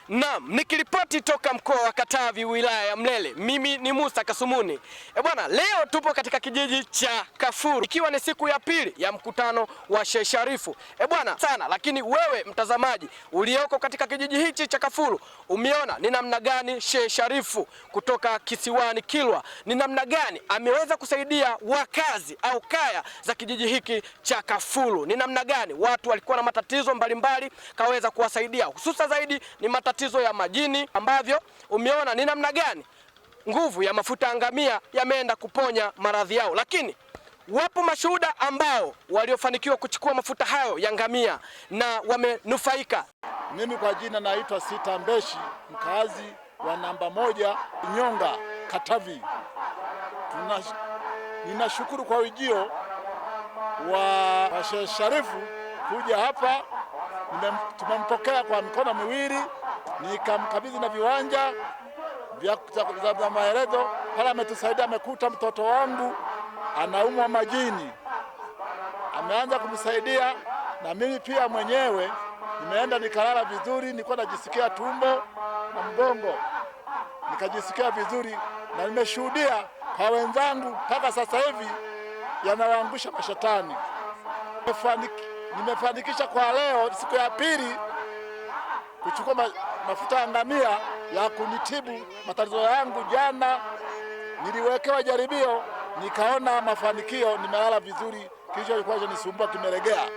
Naam, nikiripoti toka mkoa wa Katavi wilaya ya Mlele, mimi ni Musa Kasumuni. Bwana, leo tupo katika kijiji cha Kafuru ikiwa ni siku ya pili ya mkutano wa Sheikh Sharifu. Bwana sana, lakini wewe mtazamaji ulioko katika kijiji hichi cha Kafuru umeona ni namna gani Sheikh Sharifu kutoka kisiwani Kilwa ni namna gani ameweza kusaidia wakazi au kaya za kijiji hiki cha Kafuru. Ni namna gani watu walikuwa na matatizo mbalimbali kaweza kuwasaidia, hususa zaidi ni matatizo ya majini ambavyo umeona ni namna gani nguvu ya mafuta ya ngamia yameenda kuponya maradhi yao. Lakini wapo mashuhuda ambao waliofanikiwa kuchukua mafuta hayo ya ngamia na wamenufaika. Mimi kwa jina naitwa Sita Mbeshi, mkazi wa namba 1 Nyonga, Katavi. Ninashukuru kwa ujio wa Sheikh Sharifu kuja hapa. Tumempokea kwa mikono miwili, nikamkabidhi na viwanja vya maelezo. Pale ametusaidia, amekuta mtoto wangu anaumwa majini, ameanza kumsaidia, na mimi pia mwenyewe nimeenda nikalala vizuri, nilikuwa najisikia tumbo na mgongo, nikajisikia vizuri, na nimeshuhudia kwa wenzangu mpaka sasa hivi yanawaangusha mashetani. Nimefanikisha kwa leo siku ya pili kuchukua mafuta ya ngamia ya kunitibu matatizo yangu. Jana niliwekewa jaribio, nikaona mafanikio, nimelala vizuri, kilichokuwa kinanisumbua kimelegea.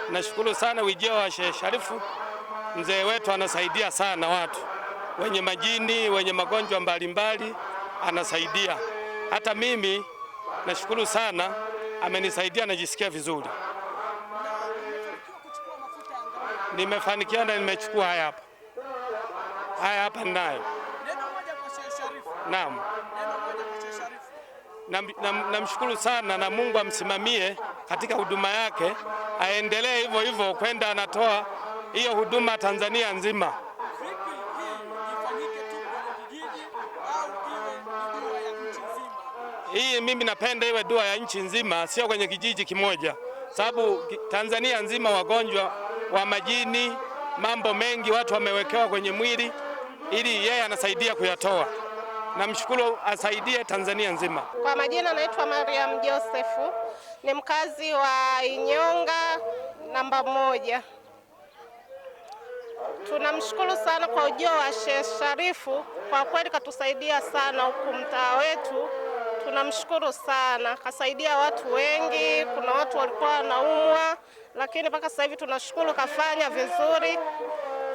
Nashukuru sana ujio wa Sheikh Sharifu. Mzee wetu anasaidia sana watu wenye majini, wenye magonjwa mbalimbali, anasaidia. Hata mimi nashukuru sana, amenisaidia, najisikia vizuri. Nimefanikiwa na nimechukua haya hapa ninayo. Neno moja kwa Sheikh Sharifu. Naam. Neno moja kwa Sheikh Sharifu. Namshukuru sana, na Mungu amsimamie katika huduma yake, aendelee hivyo hivyo kwenda anatoa hiyo huduma Tanzania nzima. Vipi hii ifanyike tu kwenye kijiji au iwe ni dua ya nchi nzima? Hii mimi napenda iwe dua ya nchi nzima, sio kwenye kijiji kimoja, sababu Tanzania nzima wagonjwa wa majini, mambo mengi watu wamewekewa kwenye mwili, ili yeye anasaidia kuyatoa. Namshukuru, asaidie Tanzania nzima. Kwa majina naitwa Mariam Josefu, ni mkazi wa Inyonga namba 1. Tunamshukuru sana kwa ujio wa Sheikh Sharifu, kwa kweli katusaidia sana huku mtaa wetu. Tunamshukuru sana, kasaidia watu wengi. Kuna watu walikuwa wanaumwa, lakini mpaka sasa hivi tunashukuru kafanya vizuri.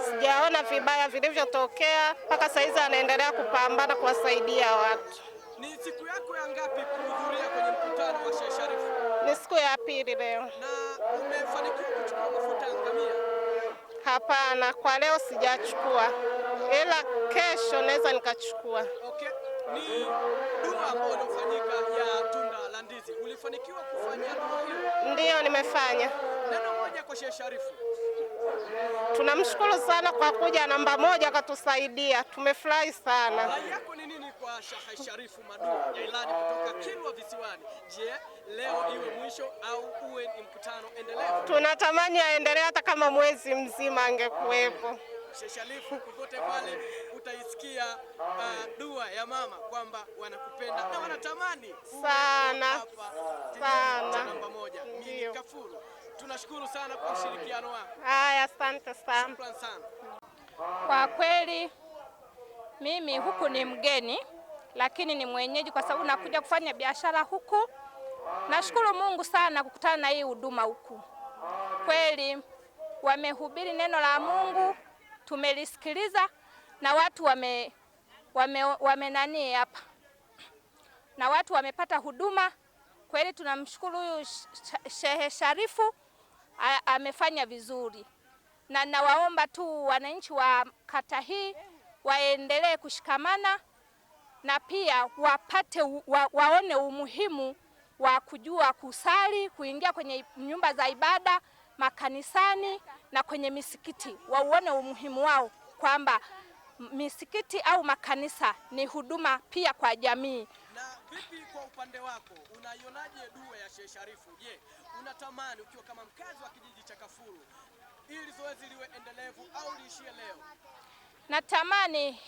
Sijaona vibaya vilivyotokea, mpaka sasa hivi anaendelea kupambana kuwasaidia watu. Ni siku yako ya ngapi kuhudhuria kwenye mkutano wa Sheikh Sharifu? Ni siku ya pili leo. Na umefanikiwa kuchukua mafuta ya ngamia? Hapana, kwa leo sijachukua, ila kesho naweza nikachukua. Okay. Ni dua ambayo inafanyika ya tunda la ndizi. Ulifanikiwa kufanya dua hiyo? Ndiyo, nimefanya. Neno moja kwa Sheikh Sharifu. Tunamshukuru sana kwa kuja namba 1 akatusaidia. Tumefurahi sana. Rai yako ni nini kwa Sheikh Sharifu Madu ya Ilani kutoka Kilwa Visiwani? Je, leo iwe mwisho au uwe ni mkutano endelevu? Tunatamani aendelee hata kama mwezi mzima angekuwepo. Sheikh Sharifu, popote pale utaisikia dua ya mama kwamba wanakupenda na wanatamani sana sana. Namba 1 mimi Kafuru. Tunashukuru sana kwa ushirikiano wako. Haya, asante sana. Shukrani sana. Kwa kweli mimi huku ni mgeni, lakini ni mwenyeji kwa sababu nakuja kufanya biashara huku. Nashukuru Mungu sana kukutana na hii huduma huku. Kweli wamehubiri neno la Mungu, tumelisikiliza na watu wame nani na watu wamepata huduma. Kweli tunamshukuru huyu Sheikh Sharifu, amefanya vizuri, na nawaomba tu wananchi wa kata hii waendelee kushikamana, na pia waone umuhimu wa kujua kusali, kuingia kwenye nyumba za ibada, makanisani na kwenye misikiti. Waone umuhimu wao kwamba misikiti au makanisa ni huduma pia kwa jamii. Na vipi kwa upande wako, unaionaje dua ya Sheikh Sharifu? Je, unatamani ukiwa kama mkazi wa kijiji cha Kafuru ili zoezi liwe endelevu au liishie leo? natamani